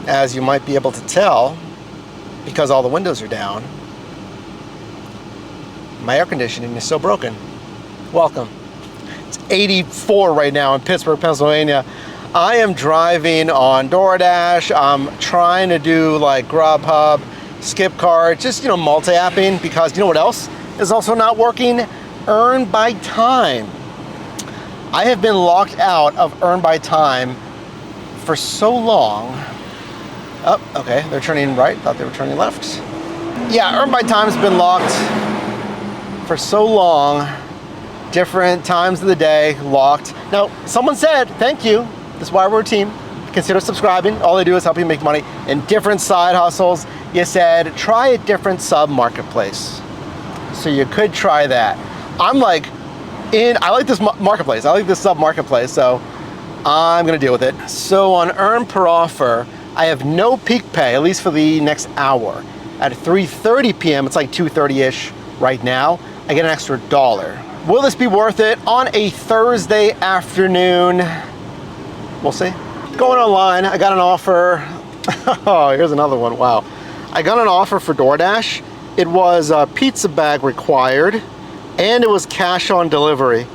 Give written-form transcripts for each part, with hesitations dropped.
as you might be able to tell, because all the windows are down, my air conditioning is still broken. Welcome. It's 84 right now in Pittsburgh, Pennsylvania. I am driving on DoorDash. I'm trying to do like Grubhub, Skip Cart, just, multi-apping, because you know what else is also not working? Earn by Time. I have been locked out of Earn by Time for so long. Oh, okay, they're turning right. Thought they were turning left. Yeah, Earn by Time's been locked for so long. Different times of the day, locked. Now, someone said, thank you. This is why we're a team. Consider subscribing. All they do is help you make money in different side hustles. You said, try a different sub-marketplace. So you could try that. I'm like, I like this marketplace. I like this sub-marketplace, so I'm gonna deal with it. So on Earn Per Offer, I have no peak pay, at least for the next hour. At 3:30 p.m., it's like 2:30-ish right now, I get an extra $1. Will this be worth it on a Thursday afternoon? We'll see. Going online, I got an offer. Oh, here's another one, wow. I got an offer for DoorDash. It was a pizza bag required, and it was cash on delivery.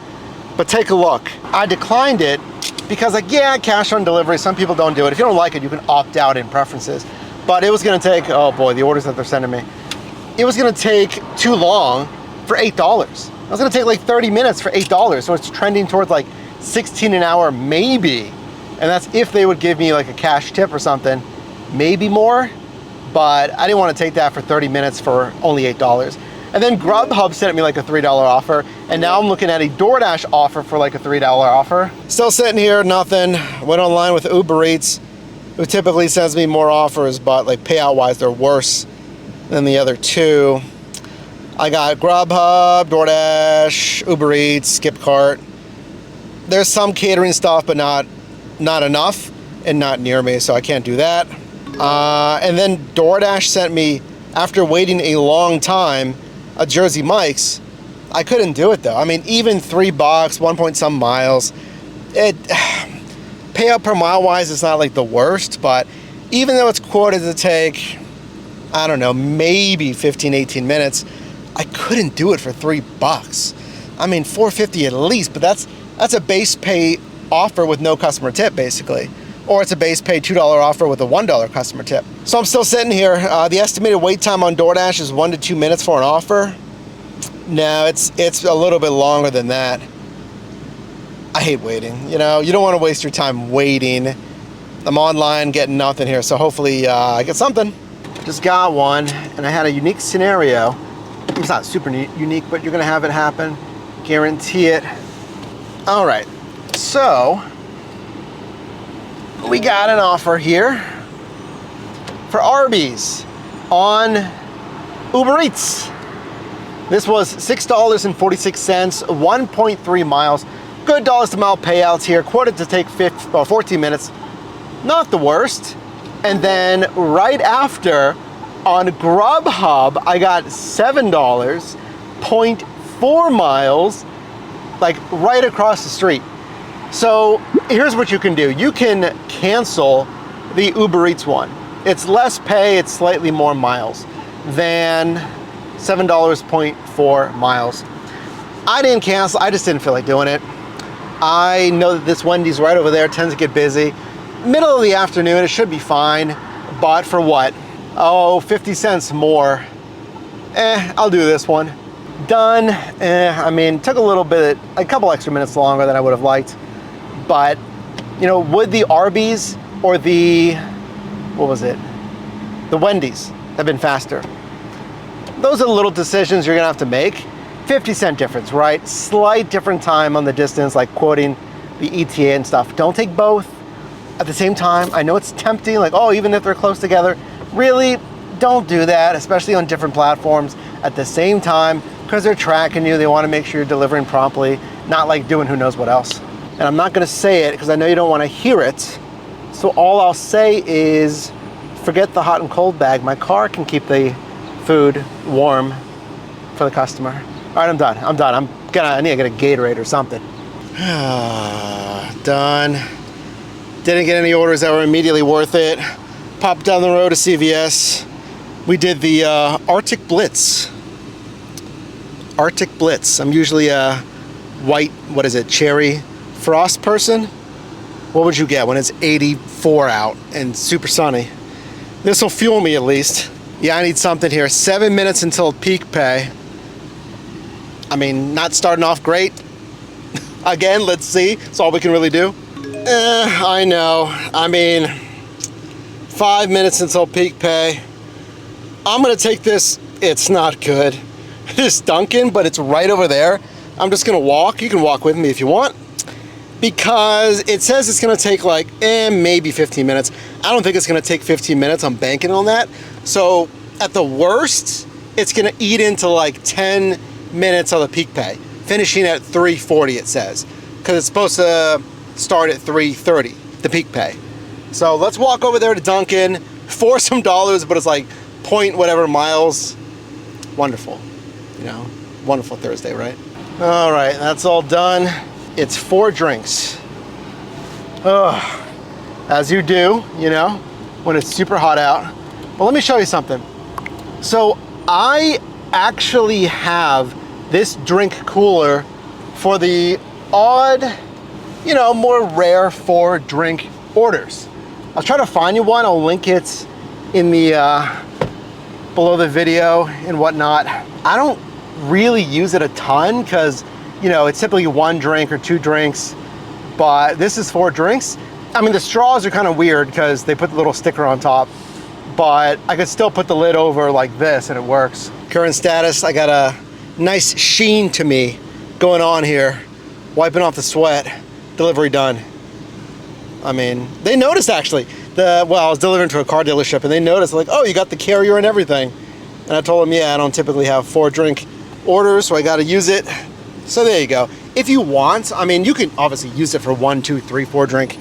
But take a look. I declined it because, like, yeah, cash on delivery, some people don't do it. If you don't like it, you can opt out in preferences. But it was gonna take, oh boy, the orders that they're sending me. It was gonna take too long for $8. It was gonna take like 30 minutes for $8. So it's trending towards like 16 an hour, maybe. And that's if they would give me like a cash tip or something, maybe more. But I didn't want to take that for 30 minutes for only $8. And then Grubhub sent me like a $3 offer. And now I'm looking at a DoorDash offer for like a $3 offer. Still sitting here, nothing. Went online with Uber Eats, who typically sends me more offers, but like payout wise, they're worse than the other two. I got Grubhub, DoorDash, Uber Eats, Skip Cart. There's some catering stuff, but not enough and not near me, so I can't do that. And then DoorDash sent me, after waiting a long time, a Jersey Mike's. I couldn't do it though. I mean, even $3, 1 point some miles. Payout per mile wise is not like the worst, but even though it's quoted to take, I don't know, maybe 15, 18 minutes, I couldn't do it for $3. I mean, $4.50 at least, but that's a base pay offer with no customer tip, basically. Or it's a base pay $2 offer with a $1 customer tip. So I'm still sitting here. The estimated wait time on DoorDash is 1 to 2 minutes for an offer. No, it's a little bit longer than that. I hate waiting. You don't want to waste your time waiting. I'm online getting nothing here, so hopefully I get something. Just got one, and I had a unique scenario. It's not super unique, but you're gonna have it happen. Guarantee it. All right, so we got an offer here for Arby's on Uber Eats. This was $6.46, 1.3 miles. Good dollars to mile payouts here, quoted to take 14 minutes. Not the worst. And then right after, on Grubhub, I got $7, 0.4 miles, like right across the street. So here's what you can do. You can cancel the Uber Eats one. It's less pay, it's slightly more miles than $7, 0.4 miles. I didn't cancel, I just didn't feel like doing it. I know that this Wendy's right over there tends to get busy. Middle of the afternoon, it should be fine, but for what? Oh, 50 cents more. I'll do this one. Done. I mean, took a couple extra minutes longer than I would have liked. But, would the Arby's or the Wendy's have been faster? Those are the little decisions you're gonna have to make. 50-cent difference, right? Slight different time on the distance, like quoting the ETA and stuff. Don't take both at the same time. I know it's tempting, like, oh, even if they're close together. Really, don't do that, especially on different platforms at the same time, because they're tracking you. They want to make sure you're delivering promptly, not like doing who knows what else. And I'm not going to say it because I know you don't want to hear it. So all I'll say is, forget the hot and cold bag. My car can keep the food warm for the customer. All right, I'm done. I need to get a Gatorade or something. Done. Didn't get any orders that were immediately worth it. Popped down the road to CVS. We did the Arctic Blitz. Arctic Blitz. I'm usually a white, what is it, cherry frost person. What would you get when it's 84 out and super sunny? This will fuel me at least. Yeah, I need something here. 7 minutes until peak pay. I mean, not starting off great. Again, let's see. That's all we can really do. I know. I mean, 5 minutes until peak pay. I'm gonna take this. It's not good. This Dunkin', but it's right over there. I'm just gonna walk. You can walk with me if you want. Because it says it's gonna take like, maybe 15 minutes. I don't think it's gonna take 15 minutes. I'm banking on that. So at the worst, it's gonna eat into like 10 minutes of the peak pay. Finishing at 3:40 it says. Because it's supposed to start at 3:30, the peak pay. So let's walk over there to Dunkin' for some dollars, but it's like point whatever miles. Wonderful, you know, wonderful Thursday, right? All right, that's all done. It's 4 drinks. As you do, you know, when it's super hot out. But let me show you something. So I actually have this drink cooler for the odd, you know, more rare 4 drink orders. I'll try to find you one. I'll link it in the below the video and whatnot. I don't really use it a ton because, you know, it's typically 1 drink or 2 drinks, but this is 4 drinks. I mean, the straws are kind of weird because they put the little sticker on top, but I could still put the lid over like this and it works. Current status, I got a nice sheen to me going on here. Wiping off the sweat. Delivery done. I mean, they noticed actually. Well, I was delivering to a car dealership and they noticed like, oh, you got the carrier and everything. And I told them, yeah, I don't typically have 4 drink orders, so I got to use it. So there you go. If you want, I mean, you can obviously use it for 1, 2, 3, 4 drink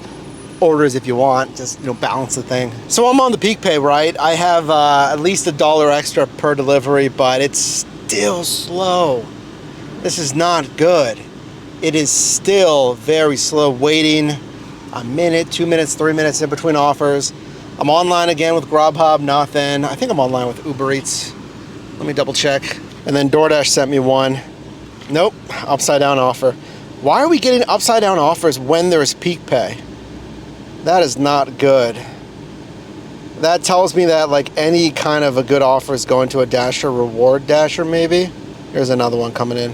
orders if you want, just, you know, balance the thing. So I'm on the peak pay, right? I have at least $1 extra per delivery, but it's still slow. This is not good. It is still very slow, waiting a minute, 2 minutes, 3 minutes in between offers. I'm online again with Grubhub, nothing. I think I'm online with Uber Eats. Let me double check. And then DoorDash sent me one. Nope, upside down offer. Why are we getting upside down offers when there's peak pay? That is not good. That tells me that like any kind of a good offer is going to a Dasher reward Dasher maybe. Here's another one coming in.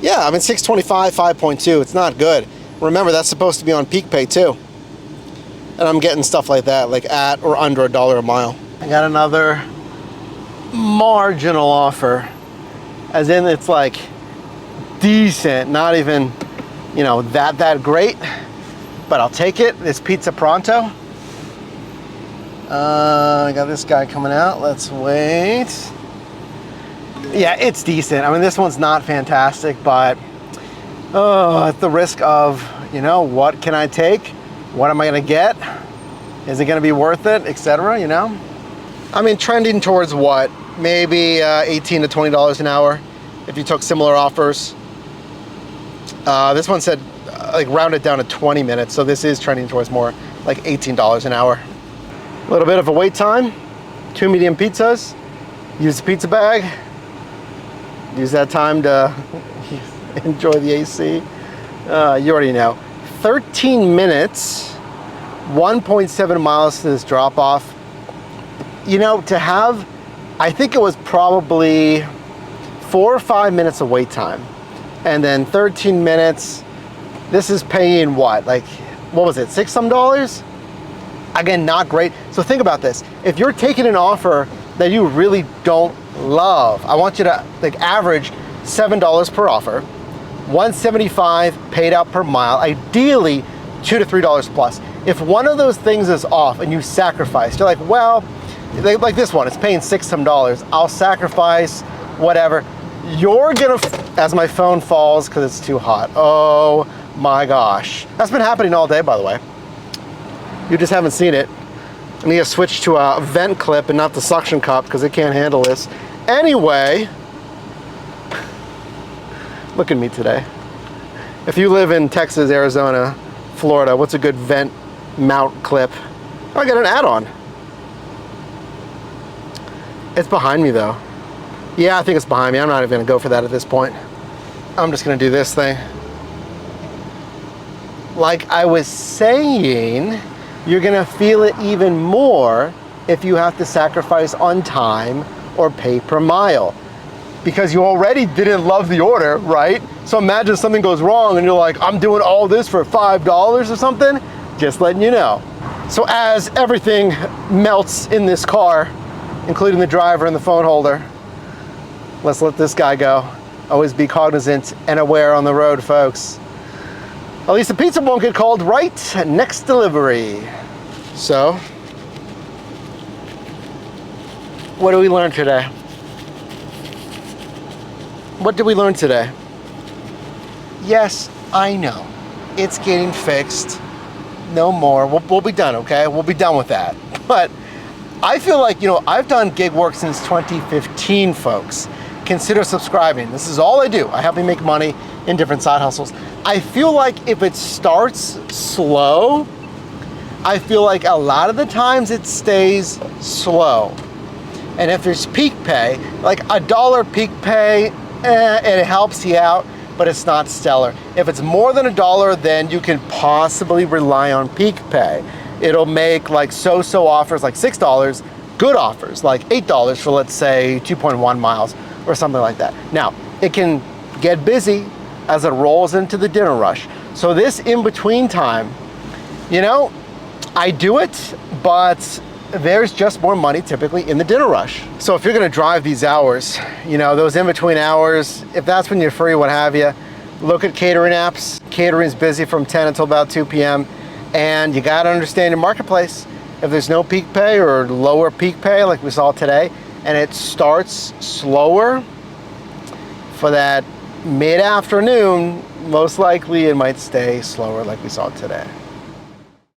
Yeah, I mean 625, 5.2, it's not good. Remember, that's supposed to be on peak pay too. And I'm getting stuff like that, like at or under $1 a mile. I got another marginal offer. As in it's like decent, not even, you know, that great. But I'll take it. This Pizza Pronto. I got this guy coming out. Let's wait. Yeah, it's decent. I mean, this one's not fantastic, but at the risk of, you know, what can I take? What am I gonna get? Is it gonna be worth it, etc., you know? I mean, trending towards what? Maybe $18 to $20 an hour if you took similar offers. This one said like round it down to 20 minutes, so this is trending towards more like $18 an hour. A little bit of a wait time. 2 medium pizzas. Use the pizza bag. Use that time to enjoy the AC. You already know. 13 minutes, 1.7 miles to this drop off. You know, to have, I think it was probably 4 or 5 minutes of wait time. And then 13 minutes, this is paying what? Like, what was it, $6 some? Again, not great. So think about this. If you're taking an offer that you really don't love, I want you to like average $7 per offer, $1.75 paid out per mile, ideally $2 to $3 plus. If one of those things is off and you sacrifice, you're like, well, like this one, it's paying $6 some. I'll sacrifice whatever. You're gonna, as my phone falls because it's too hot. Oh my gosh. That's been happening all day, by the way. You just haven't seen it. I need to switch to a vent clip and not the suction cup because it can't handle this. Anyway, look at me today. If you live in Texas, Arizona, Florida, what's a good vent mount clip? I got an add-on. It's behind me though. Yeah, I think it's behind me. I'm not even gonna go for that at this point. I'm just gonna do this thing. Like I was saying, you're gonna feel it even more if you have to sacrifice on time or pay per mile. Because you already didn't love the order, right? So imagine something goes wrong and you're like, I'm doing all this for $5 or something. Just letting you know. So as everything melts in this car, including the driver and the phone holder, let's let this guy go. Always be cognizant and aware on the road, folks. At least the pizza won't get called right next delivery. So, what did we learn today? What did we learn today? Yes, I know. It's getting fixed. No more. We'll be done, okay? We'll be done with that. But I feel like, you know, I've done gig work since 2015, folks. Consider subscribing. This is all I do. I help you make money in different side hustles. I feel like if it starts slow, I feel like a lot of the times it stays slow. And if there's peak pay, like $1 peak pay, it helps you out, but it's not stellar. If it's more than $1, then you can possibly rely on peak pay. It'll make like so-so offers, like $6, good offers, like $8 for, let's say, 2.1 miles or something like that. Now, it can get busy as it rolls into the dinner rush. So this in-between time, you know, I do it, but there's just more money typically in the dinner rush. So if you're gonna drive these hours, you know, those in-between hours, if that's when you're free, what have you, look at catering apps. Catering's busy from 10 until about 2 p.m. And you gotta understand your marketplace. If there's no peak pay or lower peak pay like we saw today, and it starts slower for that mid-afternoon, most likely it might stay slower like we saw today.